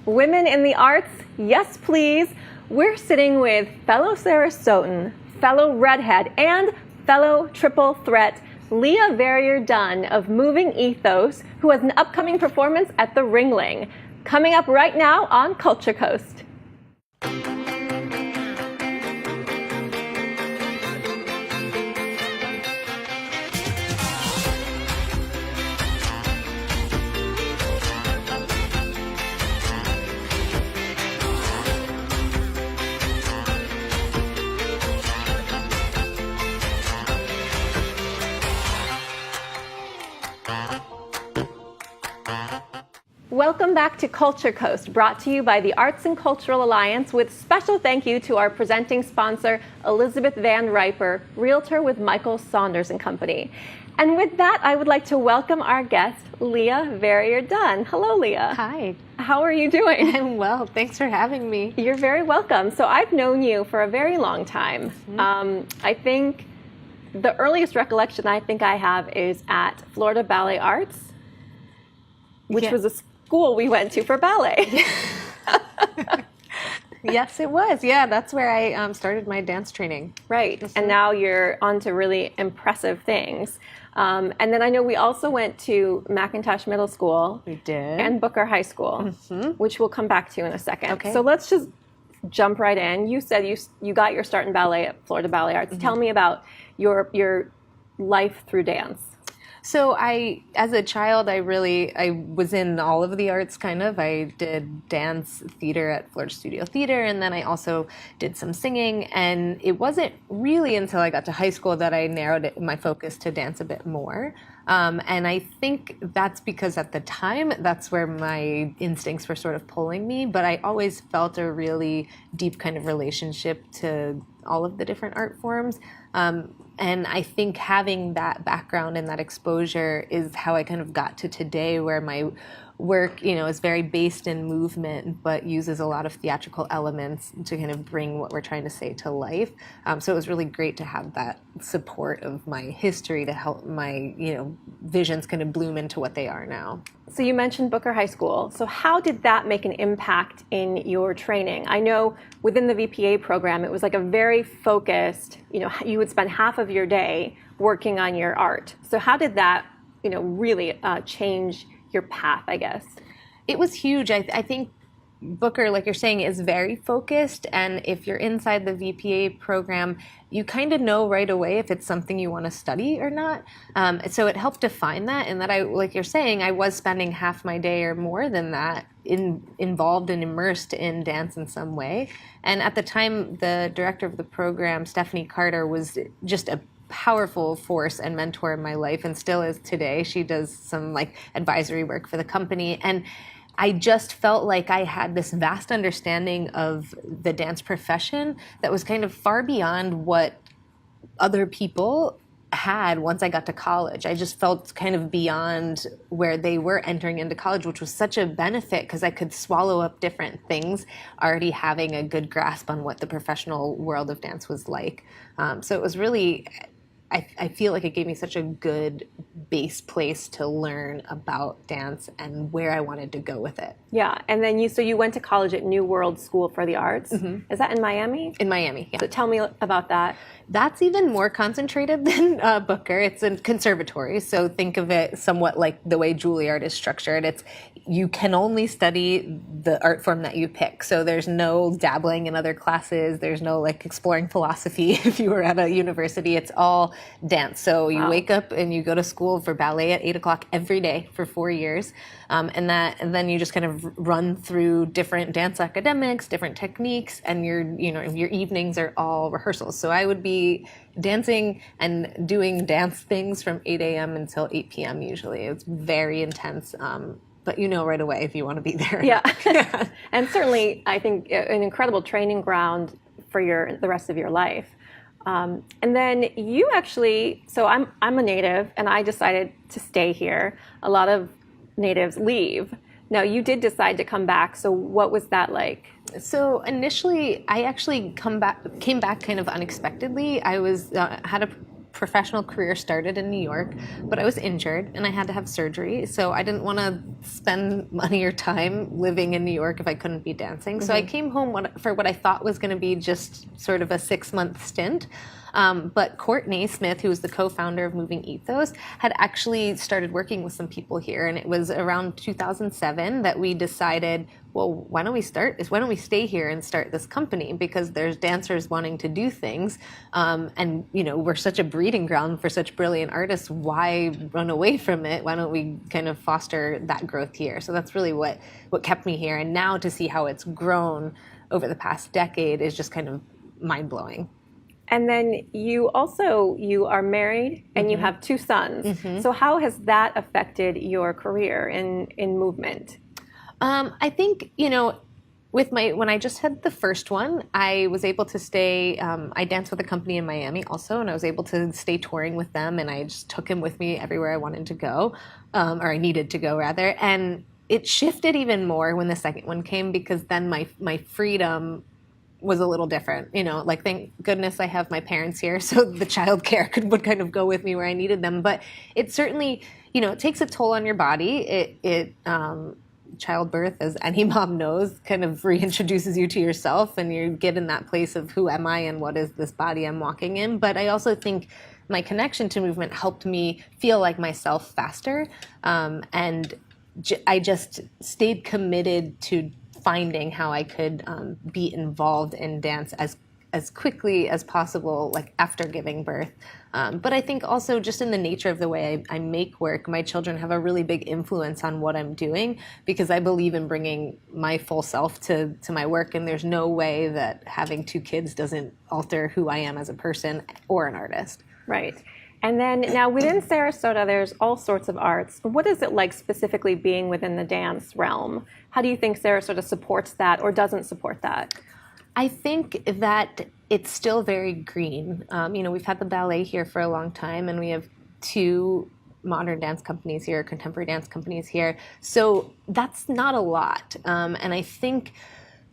Women in the Arts, yes please. We're sitting with fellow Sarasotan, fellow Redhead, and fellow Triple Threat, Leah Verier-Dunn of Moving Ethos, who has an upcoming performance at the Ringling. Coming up right now on Culture Coast. Welcome back to Culture Coast, brought to you by the Arts and Cultural Alliance, with special thank you to our presenting sponsor, Elizabeth Van Riper, Realtor with Michael Saunders and Company. And with that, I would like to welcome our guest, Leah Verier-Dunn. Hello, Leah. Hi. How are you doing? I'm well. Thanks for having me. You're very welcome. So I've known you for a very long time. I think the earliest recollection I think I have is at Florida Ballet Arts, which was a school we went to for ballet. Yes, it was. Yeah, that's where I started my dance training. Right. And now you're on to really impressive things. And then I know we also went to McIntosh Middle School. We did. And Booker High School, which we'll come back to in a second. Okay. So let's just jump right in. You said you got your start in ballet at Florida Ballet Arts. Tell me about your life through dance. So as a child, I was in all of the arts, kind of. I did dance theater at Florida Studio Theater, and then I also did some singing. And it wasn't really until I got to high school that I narrowed my focus to dance a bit more. And I think that's because at the time, that's where my instincts were sort of pulling me. But I always felt a really deep kind of relationship to all of the different art forms. And I think having that background and that exposure is how I kind of got to today, where my work, is very based in movement, but uses a lot of theatrical elements to kind of bring what we're trying to say to life. So it was really great to have that support of my history to help my, visions kind of bloom into what they are now. So you mentioned Booker High School. So how did that make an impact in your training? I know within the VPA program, it was like a very focused, you would spend half of your day working on your art. So how did that, really change your path, I guess? It was huge. I think Booker, like you're saying, is very focused. And if you're inside the VPA program, you kind of know right away if it's something you want to study or not. So it helped define that. And that like you're saying, I was spending half my day or more than that involved and immersed in dance in some way. And at the time, the director of the program, Stephanie Carter, was just a powerful force and mentor in my life, and still is today. She does some advisory work for the company, and I just felt like I had this vast understanding of the dance profession that was kind of far beyond what other people had once I got to college. I just felt kind of beyond where they were entering into college, which was such a benefit because I could swallow up different things, already having a good grasp on what the professional world of dance was like. So it was really, I feel like it gave me such a good base place to learn about dance and where I wanted to go with it. Yeah, and then you went to college at New World School for the Arts. Is that in Miami? In Miami, yeah. So tell me about that. That's even more concentrated than Booker. It's a conservatory, so think of it somewhat like the way Juilliard is structured. You can only study the art form that you pick. So there's no dabbling in other classes. There's no exploring philosophy if you were at a university. It's all dance. So you wake up and you go to school for ballet at 8 o'clock every day for 4 years. And then you just kind of run through different dance academics, different techniques, and your evenings are all rehearsals. So I would be dancing and doing dance things from 8 a.m. until 8 p.m. usually. It's very intense. But right away if you want to be there. Yeah. And certainly, I think an incredible training ground for the rest of your life. And then you actually, so I'm a native, and I decided to stay here. A lot of natives leave. Now, you did decide to come back. So what was that like? So initially, I actually came back kind of unexpectedly. I was had a professional career started in New York, but I was injured and I had to have surgery. So I didn't want to spend money or time living in New York if I couldn't be dancing. So I came home for what I thought was going to be just sort of a 6-month stint. But Courtney Smith, who was the co-founder of Moving Ethos, had actually started working with some people here. And it was around 2007 that we decided, well, why don't we stay here and start this company? Because there's dancers wanting to do things. And, we're such a breeding ground for such brilliant artists. Why run away from it? Why don't we kind of foster that growth here? So that's really what kept me here. And now to see how it's grown over the past decade is just kind of mind-blowing. And then you are married and you have 2 sons. So how has that affected your career in movement? I think, when I just had the first one, I was able to stay, I danced with a company in Miami also, and I was able to stay touring with them, and I just took him with me everywhere I wanted to go, or I needed to go rather. And it shifted even more when the second one came, because then my freedom was a little different, thank goodness I have my parents here, so the childcare would kind of go with me where I needed them. But it certainly, it takes a toll on your body. Childbirth, as any mom knows, kind of reintroduces you to yourself, and you get in that place of who am I and what is this body I'm walking in. But I also think my connection to movement helped me feel like myself faster, and I just stayed committed to finding how I could be involved in dance as quickly as possible, like after giving birth. But I think also just in the nature of the way I make work, my children have a really big influence on what I'm doing, because I believe in bringing my full self to my work, and there's no way that having 2 kids doesn't alter who I am as a person or an artist. Right. And then now within Sarasota, there's all sorts of arts. What is it like specifically being within the dance realm? How do you think Sarasota supports that or doesn't support that? I think that it's still very green. We've had the ballet here for a long time, and we have 2 modern dance companies here, contemporary dance companies here. So that's not a lot. And I think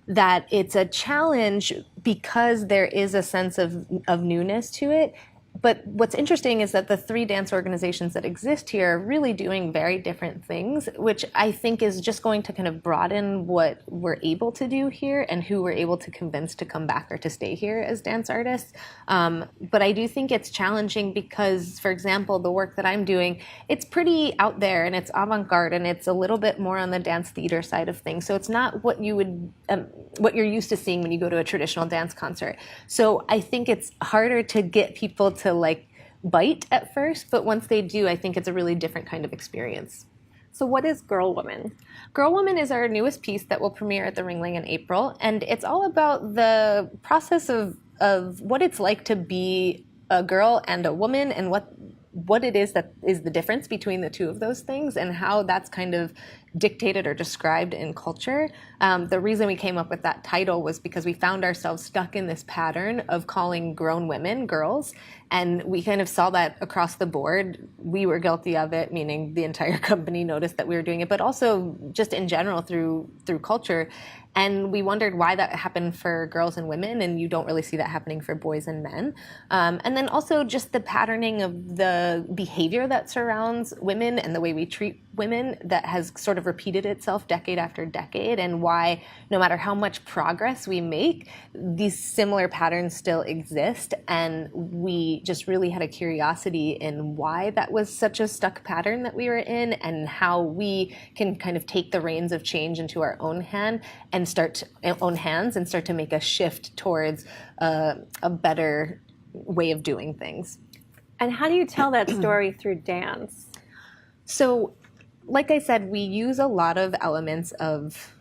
that it's a challenge because there is a sense of newness to it. But what's interesting is that the 3 dance organizations that exist here are really doing very different things, which I think is just going to kind of broaden what we're able to do here and who we're able to convince to come back or to stay here as dance artists. But I do think it's challenging because, for example, the work that I'm doing, it's pretty out there and it's avant-garde and it's a little bit more on the dance theater side of things. So it's not what you're used to seeing when you go to a traditional dance concert. So I think it's harder to get people to bite at first, but once they do, I think it's a really different kind of experience. So what is Girlwoman? Girlwoman is our newest piece that will premiere at the Ringling in April, and it's all about the process of what it's like to be a girl and a woman, and what it is that is the difference between the 2 of those things, and how that's kind of dictated or described in culture. The reason we came up with that title was because we found ourselves stuck in this pattern of calling grown women girls, and we kind of saw that across the board. We were guilty of it, meaning the entire company noticed that we were doing it, but also just in general through culture. And we wondered why that happened for girls and women, and you don't really see that happening for boys and men. And then also just the patterning of the behavior that surrounds women and the way we treat women that has sort of repeated itself decade after decade, and why no matter how much progress we make, these similar patterns still exist. And we just really had a curiosity in why that was such a stuck pattern that we were in, and how we can kind of take the reins of change into our own hands and start to make a shift towards a better way of doing things. And how do you tell that story through dance? So, like I said, we use a lot of elements of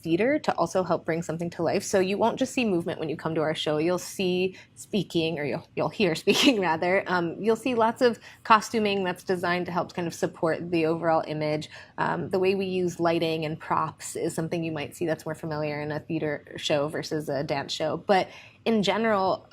theater to also help bring something to life. So you won't just see movement when you come to our show. You'll see speaking, or you'll hear speaking rather. You'll see lots of costuming that's designed to help kind of support the overall image. The way we use lighting and props is something you might see that's more familiar in a theater show versus a dance show. But in general,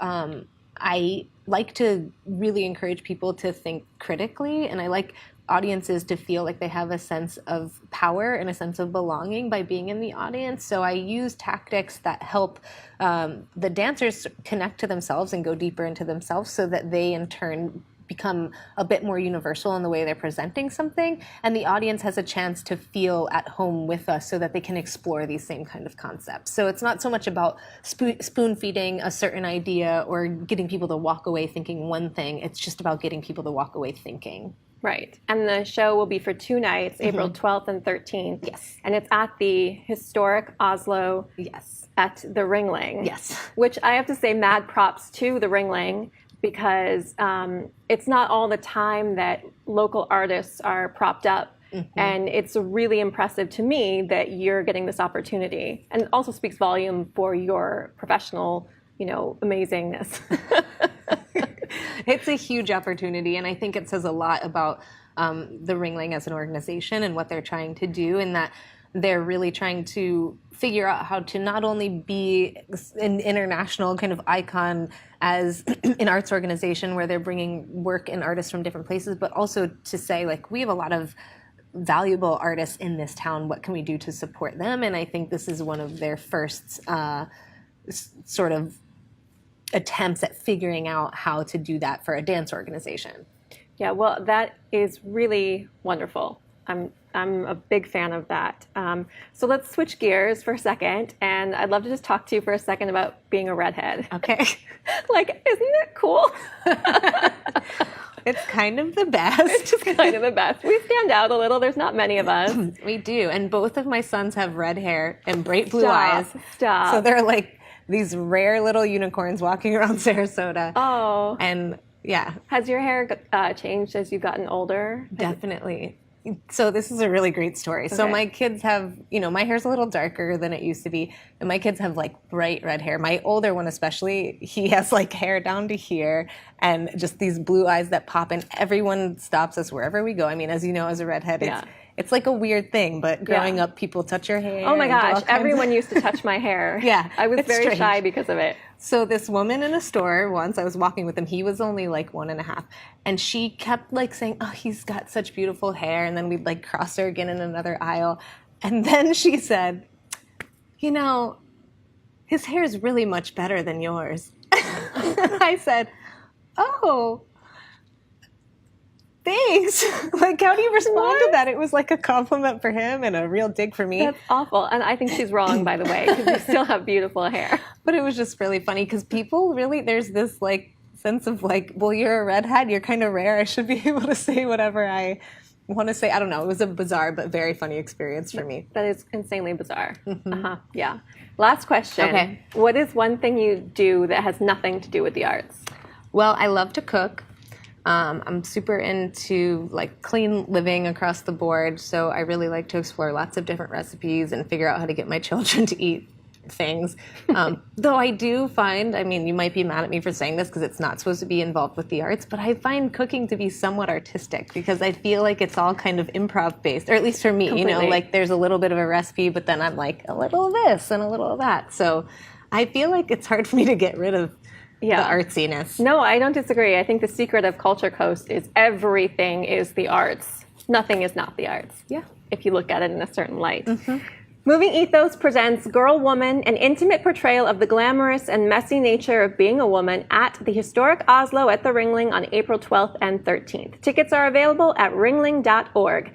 I like to really encourage people to think critically, and I like audiences to feel like they have a sense of power and a sense of belonging by being in the audience. So I use tactics that help the dancers connect to themselves and go deeper into themselves, so that they in turn become a bit more universal in the way they're presenting something, and the audience has a chance to feel at home with us so that they can explore these same kind of concepts. So it's not so much about spoon feeding a certain idea or getting people to walk away thinking one thing. It's just about getting people to walk away thinking. Right. And the show will be for 2 nights, April 12th and 13th. Yes. And it's at the historic Oslo. Yes. At the Ringling. Yes. Which I have to say mad props to the Ringling, because it's not all the time that local artists are propped up. And it's really impressive to me that you're getting this opportunity. And it also speaks volume for your professional, amazingness. It's a huge opportunity, and I think it says a lot about the Ringling as an organization and what they're trying to do, and that they're really trying to figure out how to not only be an international kind of icon as an arts organization where they're bringing work and artists from different places, but also to say, like, we have a lot of valuable artists in this town. What can we do to support them? And I think this is one of their first sort of attempts at figuring out how to do that for a dance organization. Yeah, well, that is really wonderful. I'm a big fan of that. So let's switch gears for a second, and I'd love to just talk to you for a second about being a redhead. Okay. Like, isn't it cool? It's kind of the best. It's just kind of the best. We stand out a little. There's not many of us. We do, and both of my sons have red hair and bright blue eyes. Stop. So they're like these rare little unicorns walking around Sarasota. Oh. And yeah. Has your hair changed as you've gotten older? Definitely. So this is a really great story. Okay. So my kids have, my hair's a little darker than it used to be, and my kids have like bright red hair. My older one especially, he has like hair down to here and just these blue eyes that pop, and everyone stops us wherever we go. I mean, as you know, as a redhead, it's like a weird thing, but growing up, people touch your hair. Oh my gosh, everyone used to touch my hair. Yeah. I was very shy because of it. So this woman in a store once, I was walking with him, he was only like 1.5, and she kept like saying, oh, he's got such beautiful hair, and then we'd like cross her again in another aisle, and then she said, his hair is really much better than yours. I said, oh, thanks. Like, how do you respond to that? It was like a compliment for him and a real dig for me. That's awful. And I think she's wrong, by the way, because you still have beautiful hair. But it was just really funny because people really, there's this like sense of like, well, you're a redhead, you're kind of rare. I should be able to say whatever I want to say. I don't know. It was a bizarre but very funny experience for me. That is insanely bizarre. Yeah. Last question. Okay. What is one thing you do that has nothing to do with the arts? Well, I love to cook. I'm super into like clean living across the board, so I really like to explore lots of different recipes and figure out how to get my children to eat things. Though I do find, you might be mad at me for saying this because it's not supposed to be involved with the arts, but I find cooking to be somewhat artistic because I feel like it's all kind of improv based, or at least for me, Completely. like there's a little bit of a recipe, but then I'm like a little of this and a little of that. So I feel like it's hard for me to get rid of the artsiness. No, I don't disagree. I think the secret of Culture Coast is everything is the arts. Nothing is not the arts. Yeah. If you look at it in a certain light. Moving Ethos presents Girl Woman, an intimate portrayal of the glamorous and messy nature of being a woman at the historic Oslo at the Ringling on April 12th and 13th. Tickets are available at ringling.org.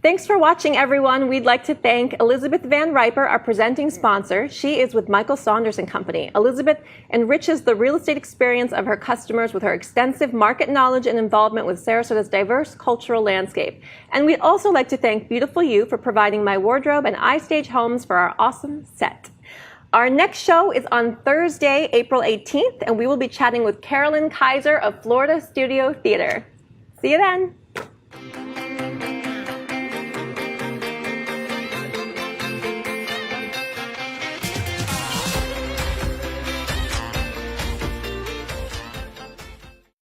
Thanks for watching, everyone. We'd like to thank Elizabeth Van Riper, our presenting sponsor. She is with Michael Saunders and Company. Elizabeth enriches the real estate experience of her customers with her extensive market knowledge and involvement with Sarasota's diverse cultural landscape. And we'd also like to thank Beautiful You for providing my wardrobe and iStage homes for our awesome set. Our next show is on Thursday, April 18th, and we will be chatting with Carolyn Kaiser of Florida Studio Theater. See you then.